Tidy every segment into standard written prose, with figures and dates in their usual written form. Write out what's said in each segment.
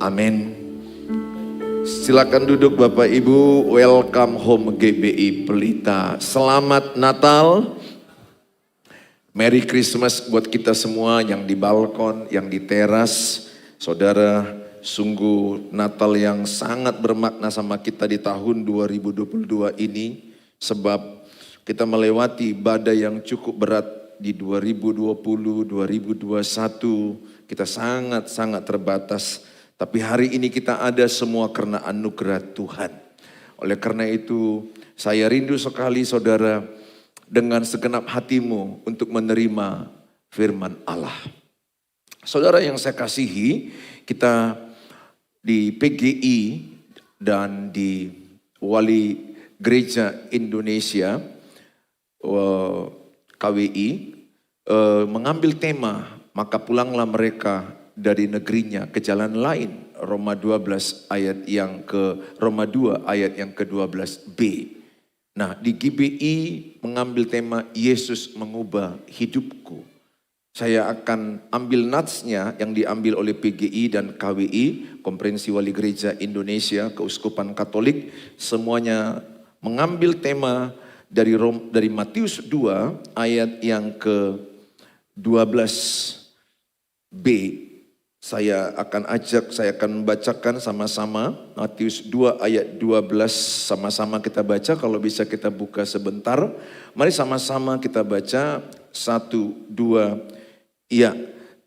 Amin. Silakan duduk Bapak Ibu. Welcome home GBI Pelita. Selamat Natal. Merry Christmas buat kita semua yang di balkon, yang di teras. Saudara, sungguh Natal yang sangat bermakna sama kita di tahun 2022 ini. Sebab kita melewati badai yang cukup berat di 2020, 2021. Kita sangat-sangat terbatas. Tapi hari ini kita ada semua karena anugerah Tuhan. Oleh karena itu saya rindu sekali saudara dengan segenap hatimu untuk menerima firman Allah. Saudara yang saya kasihi, kita di PGI dan di Wali Gereja Indonesia KWI mengambil tema maka pulanglah mereka dari negerinya ke jalan lain. Roma 12 ayat yang Roma 2 ayat yang ke-12b. Nah, di GBI mengambil tema Yesus mengubah hidupku. Saya akan ambil natsnya yang diambil oleh PGI dan KWI, Konferensi Wali Gereja Indonesia, Keuskupan Katolik, semuanya mengambil tema dari Matius 2 ayat yang ke-12b. Saya akan membacakan sama-sama Matius 2 ayat 12, sama-sama kita baca. Kalau bisa kita buka sebentar. Mari sama-sama kita baca 1, 2, iya.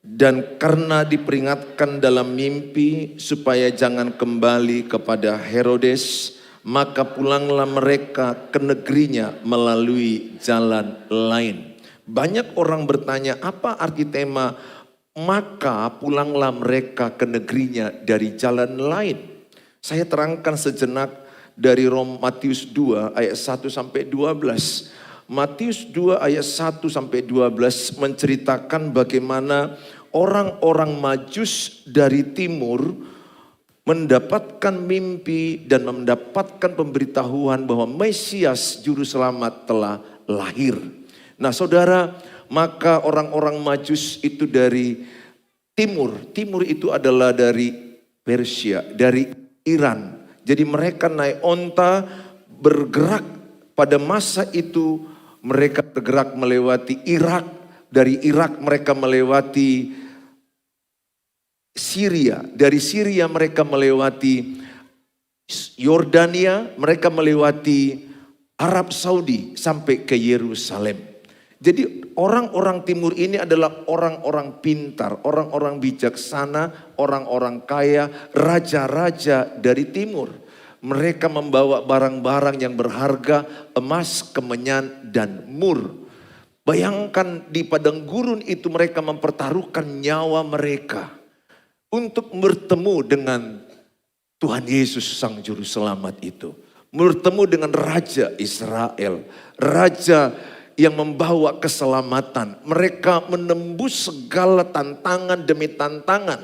Dan karena diperingatkan dalam mimpi supaya jangan kembali kepada Herodes, maka pulanglah mereka ke negerinya melalui jalan lain. Banyak orang bertanya, apa arti tema maka pulanglah mereka ke negerinya dari jalan lain? Saya terangkan sejenak dari Matius 2 ayat 1 sampai 12. Matius 2 ayat 1 sampai 12 menceritakan bagaimana orang-orang Majus dari timur mendapatkan mimpi dan mendapatkan pemberitahuan bahwa Mesias Juru Selamat telah lahir. Nah saudara, maka orang-orang Majus itu dari timur. Timur itu adalah dari Persia, dari Iran. Jadi mereka naik onta bergerak pada masa itu. Mereka bergerak melewati Irak. Dari Irak mereka melewati Syria. Dari Syria mereka melewati Yordania. Mereka melewati Arab Saudi sampai ke Yerusalem. Jadi orang-orang timur ini adalah orang-orang pintar, orang-orang bijaksana, orang-orang kaya, raja-raja dari timur. Mereka membawa barang-barang yang berharga, emas, kemenyan, dan mur. Bayangkan di padang gurun itu mereka mempertaruhkan nyawa mereka untuk bertemu dengan Tuhan Yesus Sang Juru Selamat itu. Bertemu dengan Raja Israel, Raja yang membawa keselamatan. Mereka menembus segala tantangan demi tantangan.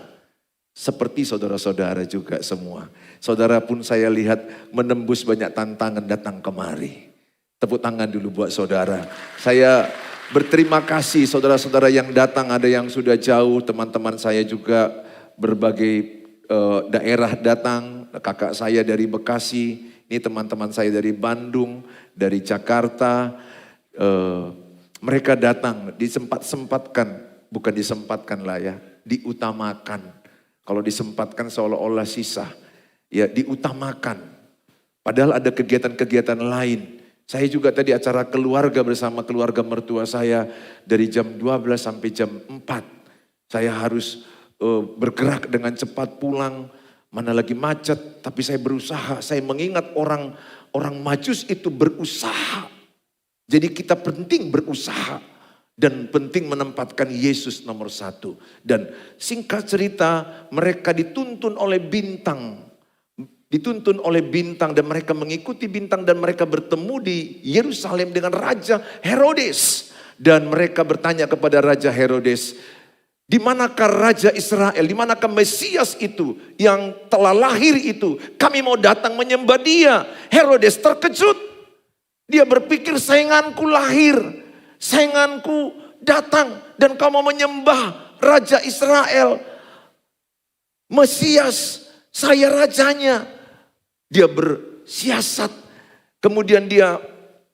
Seperti saudara-saudara juga semua. Saudara pun saya lihat menembus banyak tantangan datang kemari. Tepuk tangan dulu buat saudara. Saya berterima kasih saudara-saudara yang datang. Ada yang sudah jauh, teman-teman saya juga berbagai daerah datang. Kakak saya dari Bekasi, ini teman-teman saya dari Bandung, dari Jakarta. Mereka datang bukan disempatkan lah ya, diutamakan. Kalau disempatkan seolah-olah sisa, ya diutamakan. Padahal ada kegiatan-kegiatan lain. Saya juga tadi acara keluarga bersama keluarga mertua saya dari jam 12 sampai jam 4. Saya harus bergerak dengan cepat pulang, mana lagi macet, tapi saya berusaha. Saya mengingat orang Majus itu berusaha. Jadi kita penting berusaha dan penting menempatkan Yesus nomor 1. Dan singkat cerita mereka dituntun oleh bintang. Dan mereka mengikuti bintang dan mereka bertemu di Yerusalem dengan Raja Herodes. Dan mereka bertanya kepada Raja Herodes, di manakah Raja Israel, di manakah Mesias itu yang telah lahir itu? Kami mau datang menyembah dia. Herodes terkejut. Dia berpikir sainganku lahir, sainganku datang dan kau mau menyembah Raja Israel, Mesias. Saya rajanya. Dia bersiasat. Kemudian dia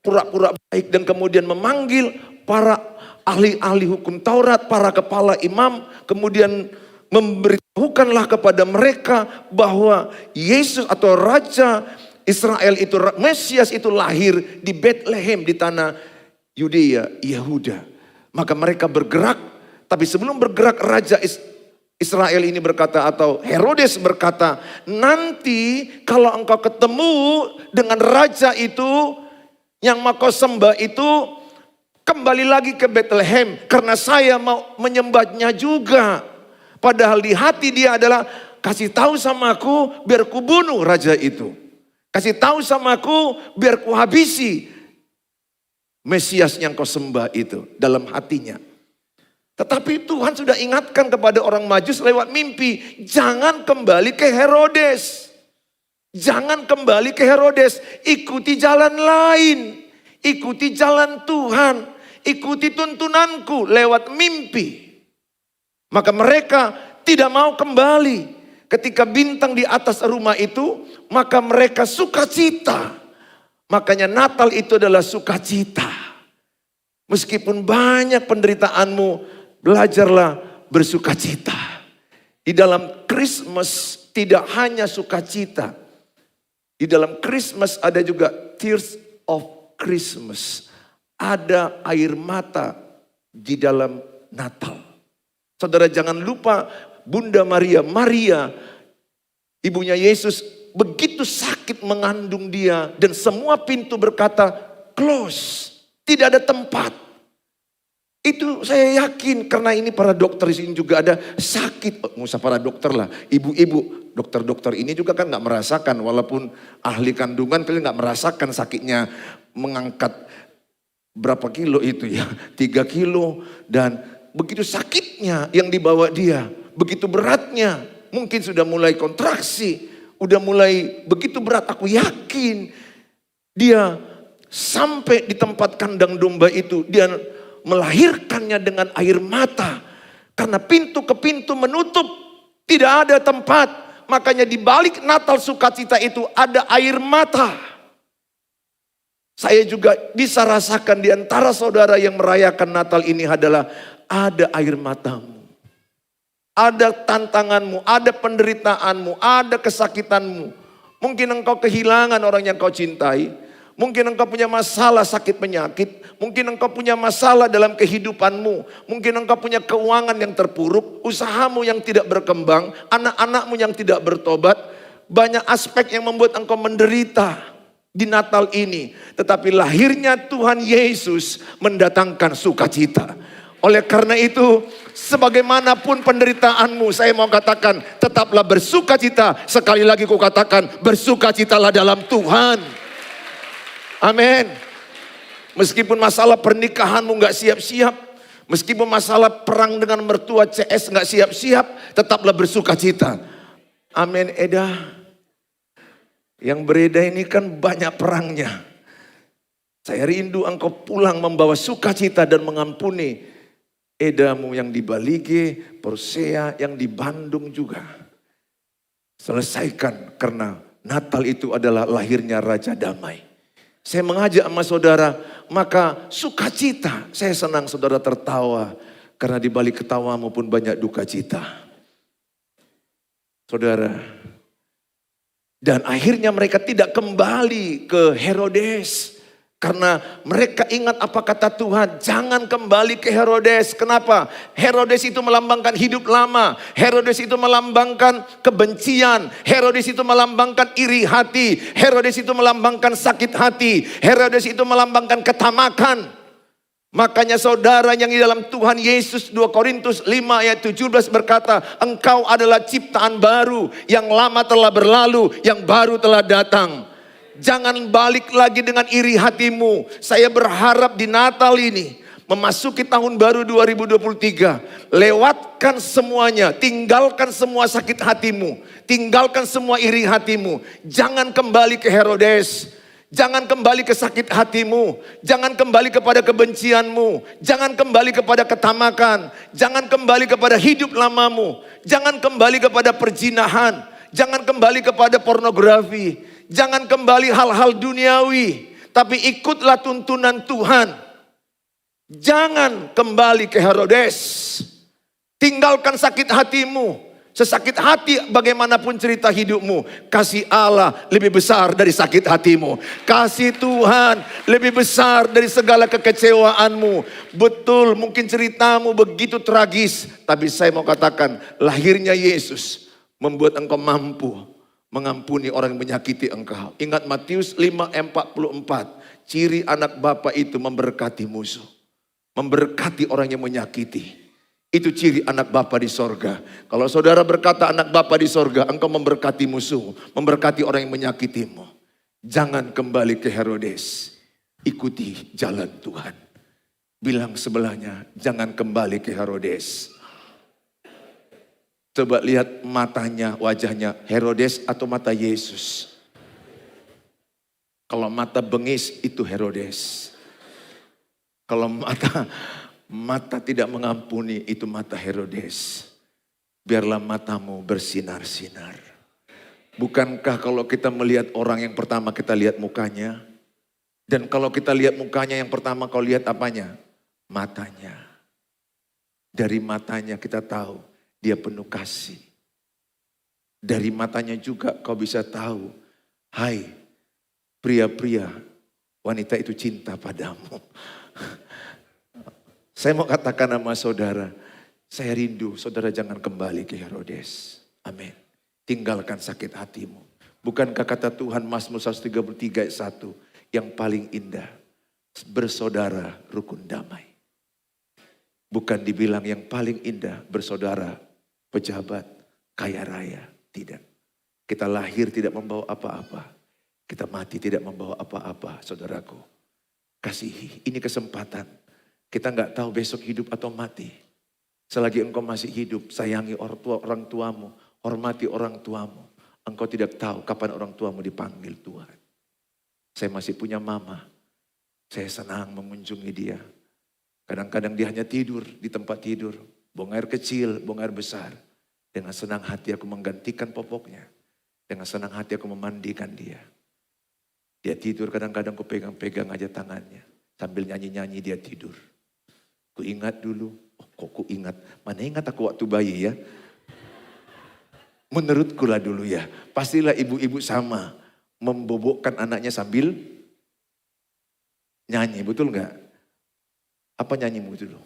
pura-pura baik dan kemudian memanggil para ahli-ahli hukum Taurat, para kepala imam. Kemudian memberitahukanlah kepada mereka bahwa Yesus atau Raja Israel itu, Mesias itu lahir di Bethlehem di tanah Yudea, Yehuda. Maka mereka bergerak, tapi sebelum bergerak Raja Israel ini berkata, atau Herodes berkata, nanti kalau engkau ketemu dengan raja itu yang mau kau sembah itu, kembali lagi ke Bethlehem karena saya mau menyembahnya juga. Padahal di hati dia adalah, kasih tahu sama aku biar ku bunuh raja itu. Kasih tahu sama aku biar ku habisi Mesias yang kau sembah itu dalam hatinya. Tetapi Tuhan sudah ingatkan kepada orang Majus lewat mimpi, jangan kembali ke Herodes. Jangan kembali ke Herodes, ikuti jalan lain. Ikuti jalan Tuhan, ikuti tuntunanku lewat mimpi. Maka mereka tidak mau kembali. Ketika bintang di atas rumah itu, maka mereka sukacita. Makanya Natal itu adalah sukacita. Meskipun banyak penderitaanmu, belajarlah bersukacita. Di dalam Christmas tidak hanya sukacita. Di dalam Christmas ada juga tears of Christmas. Ada air mata di dalam Natal. Saudara jangan lupa Bunda Maria, ibunya Yesus begitu sakit mengandung dia. Dan semua pintu berkata close, tidak ada tempat. Itu saya yakin karena ini para dokter di sini juga ada sakit. Nggak usah para dokter lah, ibu-ibu, dokter-dokter ini juga kan nggak merasakan. Walaupun ahli kandungan kalian nggak merasakan sakitnya mengangkat berapa kilo itu ya, 3 kilo. Dan begitu sakitnya yang dibawa dia, begitu beratnya. Mungkin sudah mulai kontraksi, udah mulai begitu berat. Aku yakin dia sampai di tempat kandang domba itu, dia melahirkannya dengan air mata. Karena pintu ke pintu menutup, tidak ada tempat. Makanya di balik Natal sukacita itu ada air mata. Saya juga bisa rasakan di antara saudara yang merayakan Natal ini adalah ada air matamu. Ada tantanganmu, ada penderitaanmu, ada kesakitanmu. Mungkin engkau kehilangan orang yang kau cintai. Mungkin engkau punya masalah sakit penyakit. Mungkin engkau punya masalah dalam kehidupanmu. Mungkin engkau punya keuangan yang terpuruk. Usahamu yang tidak berkembang. Anak-anakmu yang tidak bertobat. Banyak aspek yang membuat engkau menderita di Natal ini. Tetapi lahirnya Tuhan Yesus mendatangkan sukacita. Oleh karena itu, sebagaimanapun penderitaanmu, saya mau katakan, tetaplah bersukacita. Sekali lagi ku katakan, bersukacitalah dalam Tuhan. Amin. Meskipun masalah pernikahanmu gak siap-siap, meskipun masalah perang dengan mertua CS gak siap-siap, tetaplah bersukacita. Amin. Eda, yang bereda ini kan banyak perangnya. Saya rindu engkau pulang membawa sukacita dan mengampuni Edamu yang di Balige, Persea yang di Bandung juga. Selesaikan karena Natal itu adalah lahirnya Raja Damai. Saya mengajak sama saudara, maka sukacita. Saya senang saudara tertawa, karena di balik ketawamu pun banyak duka cita. Saudara, dan akhirnya mereka tidak kembali ke Herodes. Karena mereka ingat apa kata Tuhan, jangan kembali ke Herodes. Kenapa? Herodes itu melambangkan hidup lama. Herodes itu melambangkan kebencian. Herodes itu melambangkan iri hati. Herodes itu melambangkan sakit hati. Herodes itu melambangkan ketamakan. Makanya saudara yang di dalam Tuhan Yesus, 2 Korintus 5 ayat 17 berkata, engkau adalah ciptaan baru, yang lama telah berlalu, yang baru telah datang. Jangan balik lagi dengan iri hatimu. Saya berharap di Natal ini, memasuki tahun baru 2023, lewatkan semuanya, tinggalkan semua sakit hatimu, tinggalkan semua iri hatimu. Jangan kembali ke Herodes, jangan kembali ke sakit hatimu, jangan kembali kepada kebencianmu, jangan kembali kepada ketamakan, jangan kembali kepada hidup lamamu, jangan kembali kepada perzinahan. Jangan kembali kepada pornografi. Jangan kembali hal-hal duniawi. Tapi ikutlah tuntunan Tuhan. Jangan kembali ke Herodes. Tinggalkan sakit hatimu. Sesakit hati bagaimanapun cerita hidupmu, kasih Allah lebih besar dari sakit hatimu. Kasih Tuhan lebih besar dari segala kekecewaanmu. Betul, mungkin ceritamu begitu tragis, tapi saya mau katakan, lahirnya Yesus membuat engkau mampu mengampuni orang yang menyakiti engkau. Ingat Matius 5:44, ciri anak Bapa itu memberkati musuh, memberkati orang yang menyakiti. Itu ciri anak Bapa di sorga. Kalau saudara berkata anak Bapa di sorga, engkau memberkati musuh, memberkati orang yang menyakitimu. Jangan kembali ke Herodes. Ikuti jalan Tuhan. Bilang sebelahnya, jangan kembali ke Herodes. Coba lihat matanya, wajahnya, Herodes atau mata Yesus. Kalau mata bengis itu Herodes. Kalau mata tidak mengampuni itu mata Herodes. Biarlah matamu bersinar-sinar. Bukankah kalau kita melihat orang yang pertama kita lihat mukanya. Dan kalau kita lihat mukanya yang pertama kau lihat apanya? Matanya. Dari matanya kita tahu dia penuh kasih. Dari matanya juga kau bisa tahu. Hai pria-pria, wanita itu cinta padamu. Saya mau katakan sama saudara, saya rindu saudara jangan kembali ke Herodes. Amin. Tinggalkan sakit hatimu. Bukankah kata Tuhan Mazmur 133 ayat 1, yang paling indah, bersaudara rukun damai. Bukan dibilang yang paling indah bersaudara, pejabat, kaya raya. Tidak. Kita lahir tidak membawa apa-apa. Kita mati tidak membawa apa-apa, saudaraku. Kasihi, ini kesempatan. Kita nggak tahu besok hidup atau mati. Selagi engkau masih hidup, sayangi orang tuamu, hormati orang tuamu. Engkau tidak tahu kapan orang tuamu dipanggil Tuhan. Saya masih punya mama. Saya senang mengunjungi dia. Kadang-kadang dia hanya tidur di tempat tidur. Buang air kecil, buang air besar. Dengan senang hati aku menggantikan popoknya. Dengan senang hati aku memandikan dia. Dia tidur kadang-kadang aku pegang-pegang aja tangannya. Sambil nyanyi-nyanyi dia tidur. Ku ingat dulu, kok ku ingat? Mana ingat aku waktu bayi ya? Menurutku lah dulu ya. Pastilah ibu-ibu sama. Membobokkan anaknya sambil nyanyi, betul nggak? Apa nyanyimu itu dulu?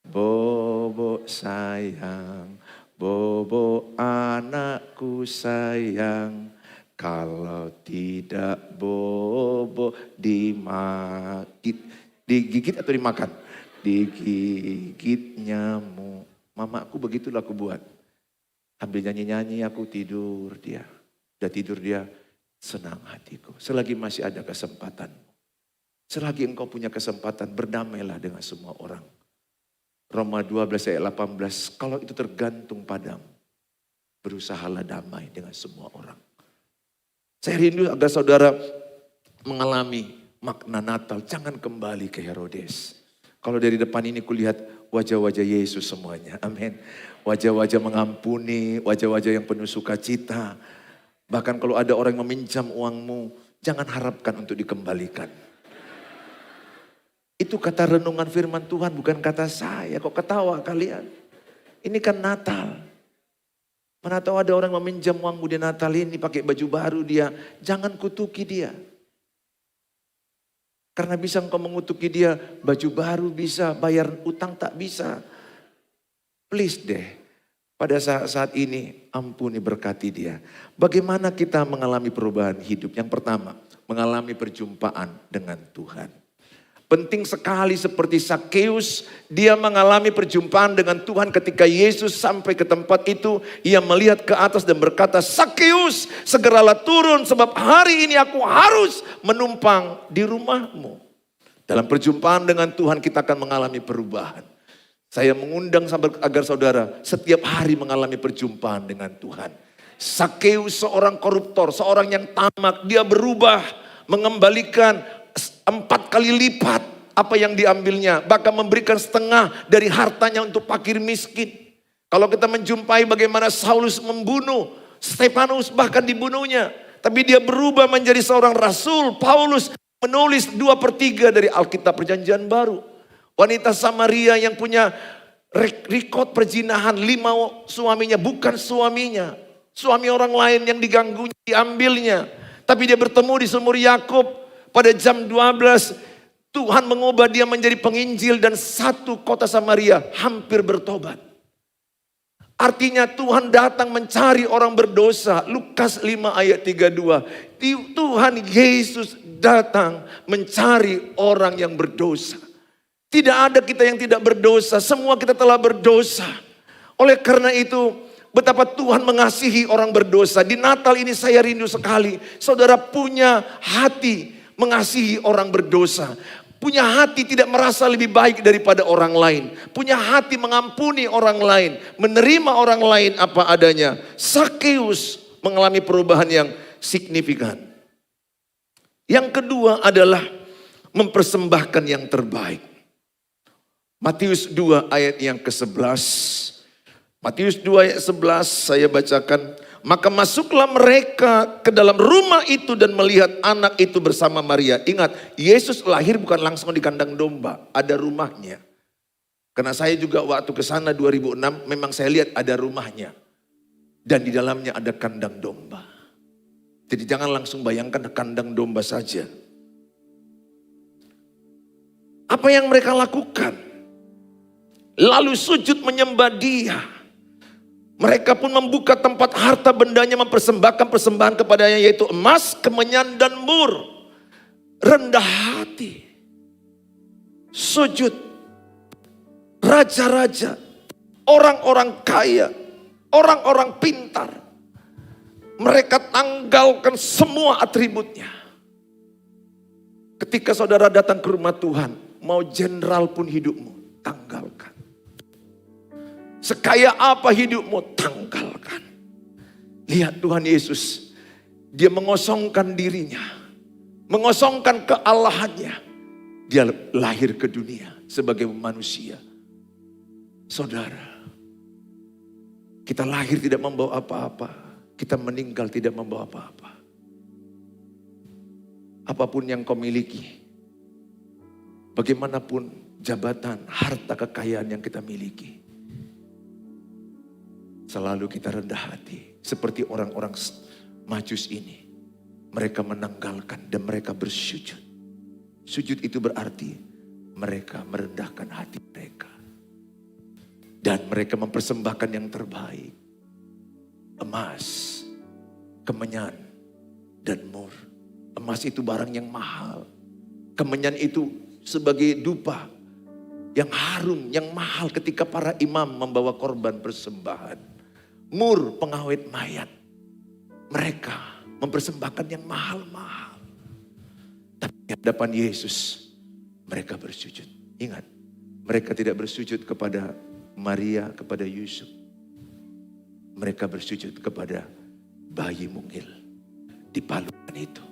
Bobo sayang, bobo anakku sayang. Kalau tidak bobo digigit atau dimakan? Digigit nyamuk. Mamaku begitulah aku buat. Ambil nyanyi-nyanyi aku tidur dia. Udah tidur dia, senang hatiku. Selagi masih ada kesempatan. Selagi engkau punya kesempatan, berdamailah dengan semua orang. Roma 12 ayat 18, kalau itu tergantung padamu. Berusahalah damai dengan semua orang. Saya rindu agar saudara mengalami makna Natal. Jangan kembali ke Herodes. Kalau dari depan ini kulihat wajah-wajah Yesus semuanya. Amin. Wajah-wajah mengampuni, wajah-wajah yang penuh sukacita. Bahkan kalau ada orang yang meminjam uangmu, jangan harapkan untuk dikembalikan. Itu kata renungan firman Tuhan, bukan kata saya. Kok ketawa kalian? Ini kan Natal. Mana tahu ada orang yang meminjam uangmu di Natal ini pakai baju baru dia. Jangan kutuki dia. Karena bisa engkau mengutuki dia, baju baru bisa, bayar utang tak bisa. Please deh, pada saat ini ampuni berkati dia. Bagaimana kita mengalami perubahan hidup? Yang pertama, mengalami perjumpaan dengan Tuhan. Penting sekali seperti Sakeus, dia mengalami perjumpaan dengan Tuhan ketika Yesus sampai ke tempat itu. Ia melihat ke atas dan berkata, Sakeus segeralah turun sebab hari ini aku harus menumpang di rumahmu. Dalam perjumpaan dengan Tuhan kita akan mengalami perubahan. Saya mengundang agar saudara setiap hari mengalami perjumpaan dengan Tuhan. Sakeus seorang koruptor, seorang yang tamak, dia berubah mengembalikan 4 kali lipat apa yang diambilnya. Bahkan memberikan setengah dari hartanya untuk fakir miskin. Kalau kita menjumpai bagaimana Saulus membunuh Stefanus bahkan dibunuhnya. Tapi dia berubah menjadi seorang rasul. Paulus menulis 2/3 dari Alkitab Perjanjian Baru. Wanita Samaria yang punya rekod perzinahan, 5 suaminya, bukan suaminya. Suami orang lain yang diganggunya, diambilnya. Tapi dia bertemu di sumur Yakub pada jam 12. Tuhan mengubah dia menjadi penginjil dan satu kota Samaria hampir bertobat. Artinya Tuhan datang mencari orang berdosa. Lukas 5 ayat 32. Tuhan Yesus datang mencari orang yang berdosa. Tidak ada kita yang tidak berdosa. Semua kita telah berdosa. Oleh karena itu, betapa Tuhan mengasihi orang berdosa. Di Natal ini saya rindu sekali. Saudara punya hati mengasihi orang berdosa. Punya hati tidak merasa lebih baik daripada orang lain. Punya hati mengampuni orang lain. Menerima orang lain apa adanya. Sakeus mengalami perubahan yang signifikan. Yang kedua adalah mempersembahkan yang terbaik. Matius 2 ayat yang ke-11. Matius 2 ayat 11 saya bacakan. Maka masuklah mereka ke dalam rumah itu dan melihat anak itu bersama Maria. Ingat, Yesus lahir bukan langsung di kandang domba, ada rumahnya. Karena saya juga waktu ke sana 2006 memang saya lihat ada rumahnya. Dan di dalamnya ada kandang domba. Jadi jangan langsung bayangkan kandang domba saja. Apa yang mereka lakukan? Lalu sujud menyembah Dia. Mereka pun membuka tempat harta bendanya, mempersembahkan persembahan kepadanya, yaitu emas, kemenyan, dan mur. Rendah hati. Sujud. Raja-raja. Orang-orang kaya. Orang-orang pintar. Mereka tanggalkan semua atributnya. Ketika saudara datang ke rumah Tuhan, mau jenderal pun hidupmu, tanggalkan. Sekaya apa hidupmu, tanggalkan. Lihat Tuhan Yesus, Dia mengosongkan dirinya, mengosongkan kealahannya. Dia lahir ke dunia sebagai manusia. Saudara, kita lahir tidak membawa apa-apa, kita meninggal tidak membawa apa-apa. Apapun yang kau miliki, bagaimanapun jabatan, harta, kekayaan yang kita miliki, selalu kita rendah hati. Seperti orang-orang Majus ini. Mereka menanggalkan dan mereka bersujud. Sujud itu berarti mereka merendahkan hati mereka. Dan mereka mempersembahkan yang terbaik. Emas, kemenyan, dan mur. Emas itu barang yang mahal. Kemenyan itu sebagai dupa yang harum, yang mahal ketika para imam membawa korban persembahan. Mur, pengawet mayat. Mereka mempersembahkan yang mahal-mahal. Tapi di hadapan Yesus, mereka bersujud. Ingat, mereka tidak bersujud kepada Maria, kepada Yusuf. Mereka bersujud kepada bayi mungil di paluan itu.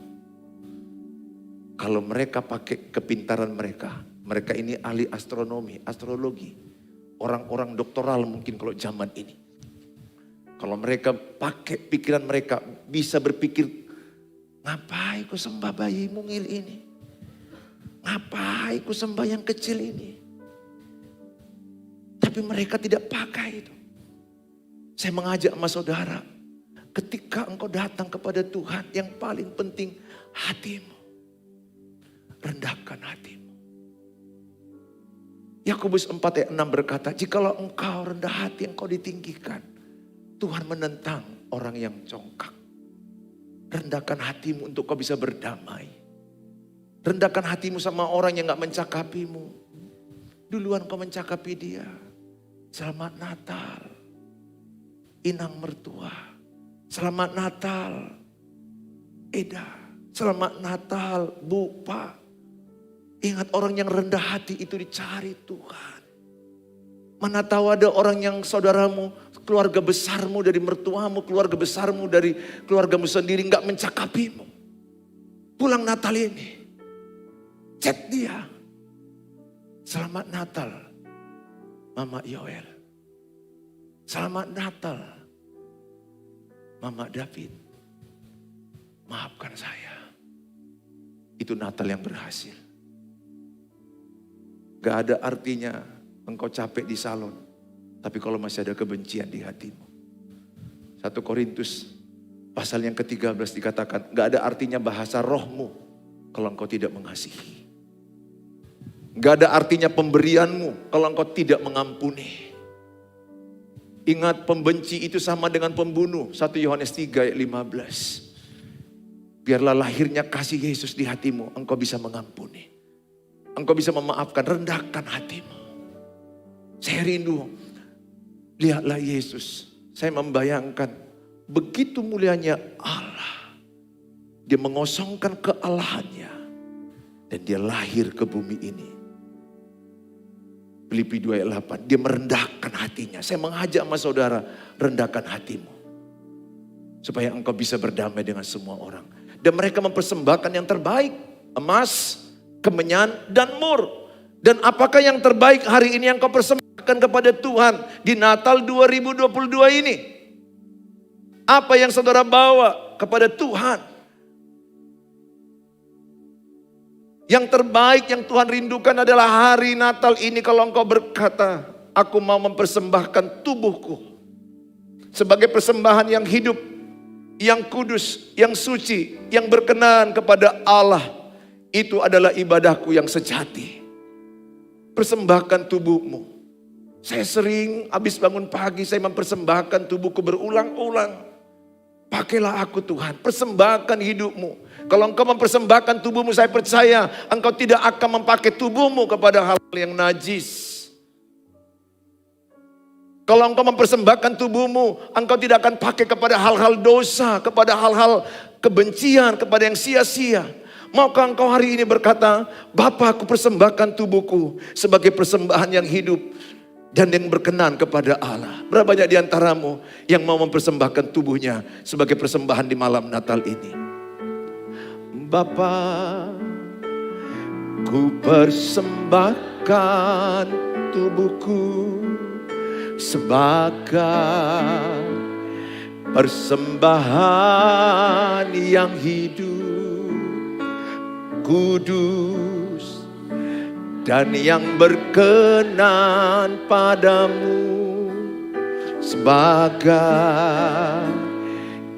Kalau mereka pakai kepintaran mereka, mereka ini ahli astronomi, astrologi. Orang-orang doktoral mungkin kalau zaman ini. Kalau mereka pakai pikiran mereka bisa berpikir, ngapain ku sembah bayi mungil ini? Ngapain ku sembah yang kecil ini? Tapi mereka tidak pakai itu. Saya mengajak sama saudara, ketika engkau datang kepada Tuhan, yang paling penting hatimu. Rendahkan hatimu. Yakobus 4 ayat 6 berkata, jikalau engkau rendah hati, engkau ditinggikan. Tuhan menentang orang yang congkak. Rendahkan hatimu untuk kau bisa berdamai. Rendahkan hatimu sama orang yang gak mencakapimu. Duluan kau mencakapi dia. Selamat Natal, inang mertua. Selamat Natal, Eda. Selamat Natal, Bu, Pak. Ingat, orang yang rendah hati itu dicari Tuhan. Mana tahu ada orang yang saudaramu, keluarga besarmu dari mertuamu, keluarga besarmu dari keluargamu sendiri gak mencakapimu. Pulang Natal ini, chat dia. Selamat Natal, Mama Yoel. Selamat Natal, Mama David, maafkan saya. Itu Natal yang berhasil. Gak ada artinya engkau capek di salon, tapi kalau masih ada kebencian di hatimu. 1 Korintus pasal yang ke-13 dikatakan, gak ada artinya bahasa rohmu kalau engkau tidak mengasihi. Gak ada artinya pemberianmu kalau engkau tidak mengampuni. Ingat, pembenci itu sama dengan pembunuh. 1 Yohanes 3 ayat 15. Biarlah lahirnya kasih Yesus di hatimu, engkau bisa mengampuni. Engkau bisa memaafkan, rendahkan hatimu. Saya rindu, lihatlah Yesus. Saya membayangkan begitu mulianya Allah. Dia mengosongkan kealahannya. Dan dia lahir ke bumi ini. Filipi 2 ayat 8, dia merendahkan hatinya. Saya mengajak sama saudara, rendahkan hatimu. Supaya engkau bisa berdamai dengan semua orang. Dan mereka mempersembahkan yang terbaik. Emas, kemenyan, dan mur. Dan apakah yang terbaik hari ini yang kau persembahkan kepada Tuhan di Natal 2022 ini? Apa yang saudara bawa kepada Tuhan? Yang terbaik yang Tuhan rindukan adalah hari Natal ini kalau engkau berkata, aku mau mempersembahkan tubuhku sebagai persembahan yang hidup, yang kudus, yang suci, yang berkenan kepada Allah. Itu adalah ibadahku yang sejati. Persembahkan tubuhmu. Saya sering habis bangun pagi saya mempersembahkan tubuhku berulang-ulang. Pakailah aku Tuhan, persembahkan hidupmu. Kalau engkau mempersembahkan tubuhmu, saya percaya engkau tidak akan memakai tubuhmu kepada hal-hal yang najis. Kalau engkau mempersembahkan tubuhmu, engkau tidak akan pakai kepada hal-hal dosa, kepada hal-hal kebencian, kepada yang sia-sia. Maukah engkau hari ini berkata, Bapa, aku persembahkan tubuhku sebagai persembahan yang hidup dan yang berkenan kepada Allah. Berapa banyak di antaramu yang mau mempersembahkan tubuhnya sebagai persembahan di malam Natal ini? Bapa, ku persembahkan tubuhku sebagai persembahan yang hidup, kudus, dan yang berkenan padamu sebagai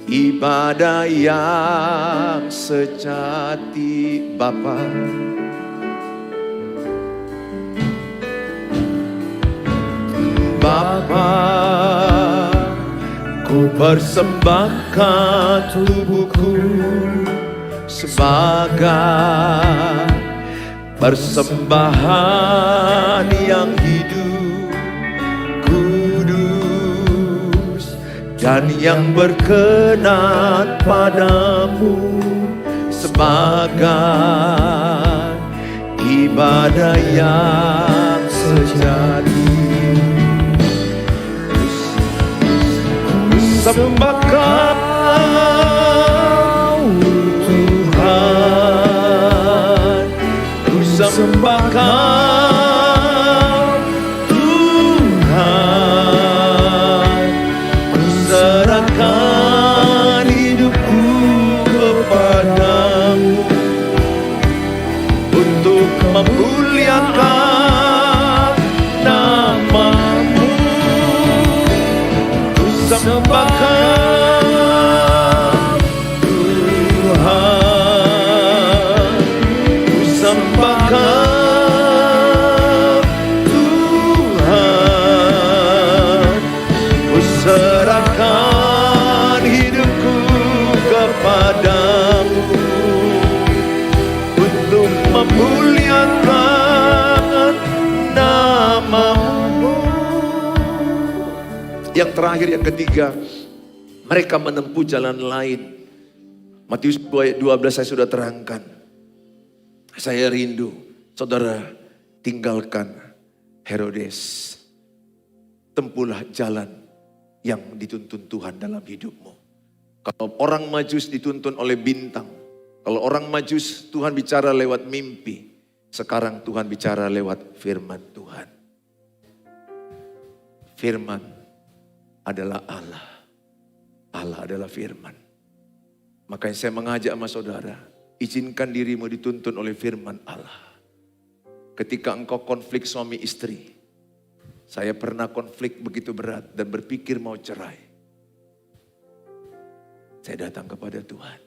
ibadah yang sejati. Bapa, Bapa, ku persembahkan tubuhku sebagai persembahan yang hidup, kudus, dan yang berkenan padamu sebagai ibadah yang sejati. Sembahkan Tuhan, ku sembahkan Tuhan, ku serahkan hidupku kepadamu untuk memuliakan nama-Mu. Ku sembahkan Tuhan, ku sembahkan Tuhan, ku serahkan hidupku kepadamu untuk memuliakan nama-Mu. Yang terakhir, yang ketiga, mereka menempuh jalan lain. Matius 2 ayat 12 saya sudah terangkan. Saya rindu saudara tinggalkan Herodes. Tempuhlah jalan yang dituntun Tuhan dalam hidupmu. Kalau orang Majus dituntun oleh bintang, kalau orang Majus Tuhan bicara lewat mimpi, sekarang Tuhan bicara lewat firman Tuhan. Firman adalah Allah. Allah adalah firman. Makanya saya mengajak sama saudara, izinkan dirimu dituntun oleh firman Allah. Ketika engkau konflik suami istri, saya pernah konflik begitu berat dan berpikir mau cerai. Saya datang kepada Tuhan,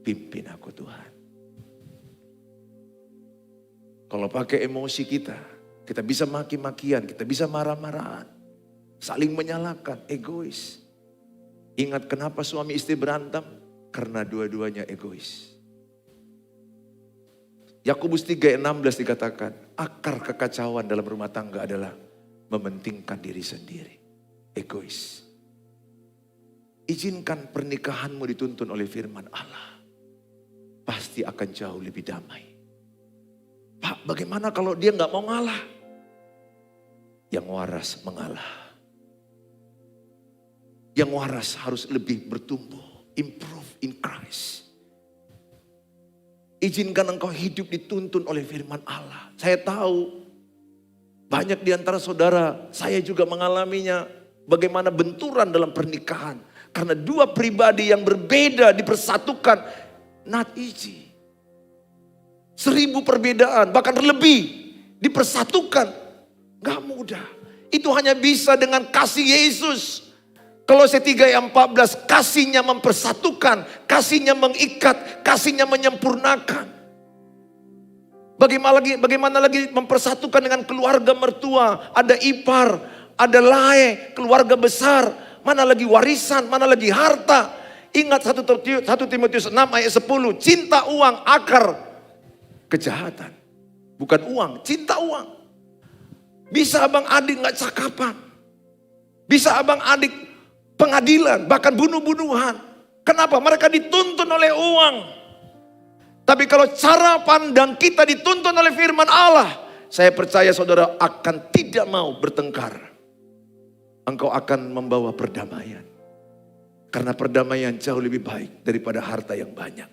pimpin aku Tuhan. Kalau pakai emosi kita bisa maki-makian, kita bisa marah-marahan, saling menyalahkan, egois. Ingat kenapa suami istri berantem? Karena dua-duanya egois. Yakobus 3:16 dikatakan, akar kekacauan dalam rumah tangga adalah mementingkan diri sendiri. Egois. Izinkan pernikahanmu dituntun oleh firman Allah. Pasti akan jauh lebih damai. Pak, bagaimana kalau dia gak mau ngalah? Yang waras mengalah. Yang waras harus lebih bertumbuh. Improve in Christ. Izinkan engkau hidup dituntun oleh firman Allah. Saya tahu banyak di antara saudara, saya juga mengalaminya. Bagaimana benturan dalam pernikahan. Karena dua pribadi yang berbeda dipersatukan. Not easy. 1000 perbedaan, bahkan lebih dipersatukan. Gak mudah. Itu hanya bisa dengan kasih Yesus. Kolose 3:14, kasihnya mempersatukan, kasihnya mengikat, kasihnya menyempurnakan. Bagaimana lagi mempersatukan dengan keluarga mertua, ada ipar, ada lae, keluarga besar, mana lagi warisan, mana lagi harta. Ingat 1 Timotius 6:10, cinta uang akar kejahatan. Bukan uang, cinta uang. Bisa abang adik gak cakapan. Bisa abang adik pengadilan, bahkan bunuh-bunuhan. Kenapa? Mereka dituntun oleh uang. Tapi kalau cara pandang kita dituntun oleh firman Allah, saya percaya saudara akan tidak mau bertengkar. Engkau akan membawa perdamaian. Karena perdamaian jauh lebih baik daripada harta yang banyak.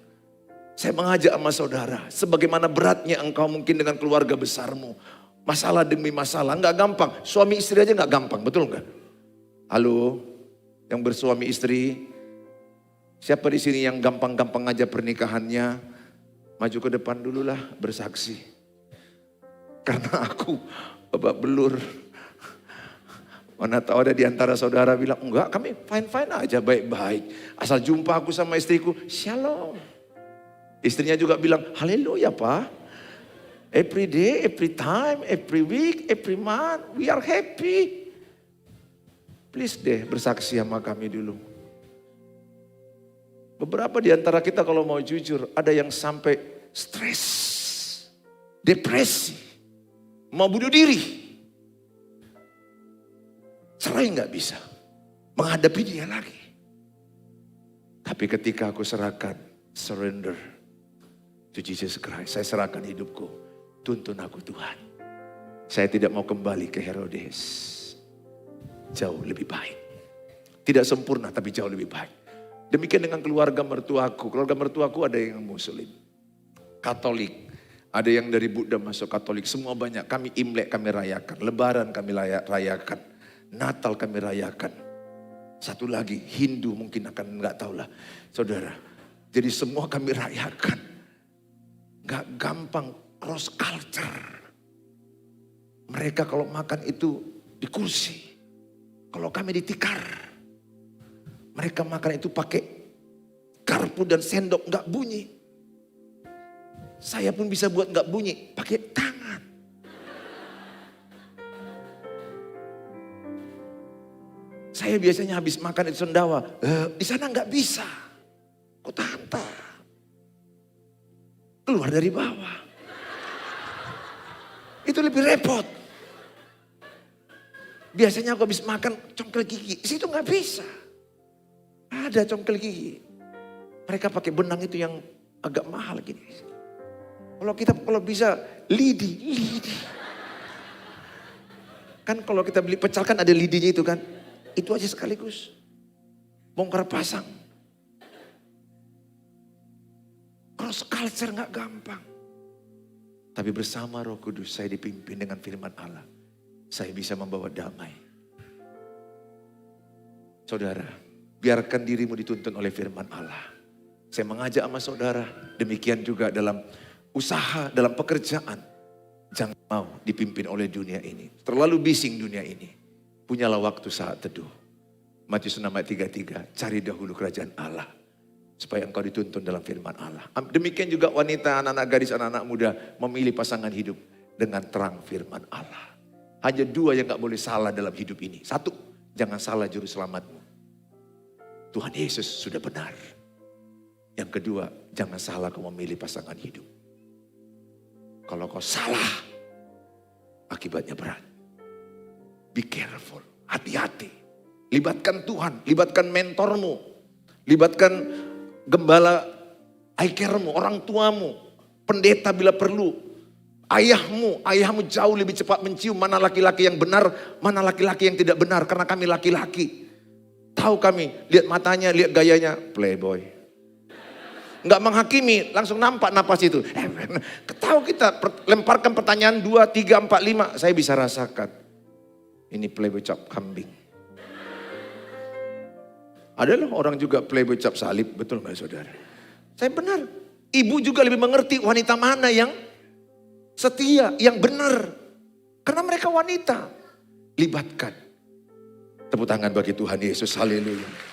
Saya mengajak sama saudara, sebagaimana beratnya engkau mungkin dengan keluarga besarmu. Masalah demi masalah, enggak gampang. Suami istri aja enggak gampang, betul enggak? Halo? Yang bersuami istri, siapa di sini yang gampang-gampang aja pernikahannya? Maju ke depan dulu lah, bersaksi. Karena aku babak belur. Mana tahu ada di antara saudara bilang, enggak kami fine-fine aja, baik-baik. Asal jumpa aku sama istriku, shalom. Istrinya juga bilang, haleluya Pak. Every day, every time, every week, every month, we are happy. Please deh bersaksi sama kami dulu. Beberapa di antara kita kalau mau jujur, ada yang sampai stres, depresi, mau bunuh diri. Cerai gak bisa, menghadapi dia lagi. Tapi ketika aku serahkan, surrender to Jesus Christ, saya serahkan hidupku, tuntun aku Tuhan. Saya tidak mau kembali ke Herodes. Jauh lebih baik. Tidak sempurna tapi jauh lebih baik. Demikian dengan keluarga mertuaku. Keluarga mertuaku ada yang Muslim, Katolik. Ada yang dari Buddha masuk Katolik. Semua banyak. Kami Imlek kami rayakan. Lebaran kami rayakan. Natal kami rayakan. Satu lagi Hindu mungkin akan gak tahu lah. Saudara. Jadi semua kami rayakan. Gak gampang. Cross culture. Mereka kalau makan itu di kursi. Kalau kami ditikar, mereka makan itu pakai garpu dan sendok, nggak bunyi. Saya pun bisa buat nggak bunyi, pakai tangan. Saya biasanya habis makan itu sendawa, di sana nggak bisa. Kok tanta? Keluar dari bawah. Itu lebih repot. Biasanya aku habis makan congkel gigi, situ nggak bisa. Ada congkel gigi. Mereka pakai benang itu yang agak mahal gini. Kalau bisa lidi. Kan kalau kita beli pecel kan ada lidinya itu kan. Itu aja sekaligus. Bongkar pasang. Cross culture nggak gampang. Tapi bersama Roh Kudus saya dipimpin dengan firman Allah. Saya bisa membawa damai. Saudara, biarkan dirimu dituntun oleh firman Allah. Saya mengajak sama saudara, demikian juga dalam usaha, dalam pekerjaan. Jangan mau dipimpin oleh dunia ini. Terlalu bising dunia ini. Punyalah waktu saat teduh. Matius 6 ayat 33, cari dahulu kerajaan Allah. Supaya engkau dituntun dalam firman Allah. Demikian juga wanita, anak-anak gadis, anak-anak muda memilih pasangan hidup dengan terang firman Allah. Hanya dua yang gak boleh salah dalam hidup ini. Satu, jangan salah juru selamatmu. Tuhan Yesus sudah benar. Yang kedua, jangan salah kau memilih pasangan hidup. Kalau kau salah, akibatnya berat. Be careful, hati-hati. Libatkan Tuhan, libatkan mentormu, libatkan gembala aikermu, orang tuamu, pendeta bila perlu. Ayahmu jauh lebih cepat mencium mana laki-laki yang benar, mana laki-laki yang tidak benar. Karena kami laki-laki. Tahu kami, lihat matanya, lihat gayanya, playboy. Enggak menghakimi, langsung nampak napas itu. Tahu kita, lemparkan pertanyaan 2, 3, 4, 5. Saya bisa rasakan. Ini playboy cap kambing. Ada loh orang juga playboy cap salib, betul nggak saudara? Saya benar. Ibu juga lebih mengerti wanita mana yang setia, yang benar. Karena mereka wanita. Libatkan. Tepuk tangan bagi Tuhan Yesus, haleluya.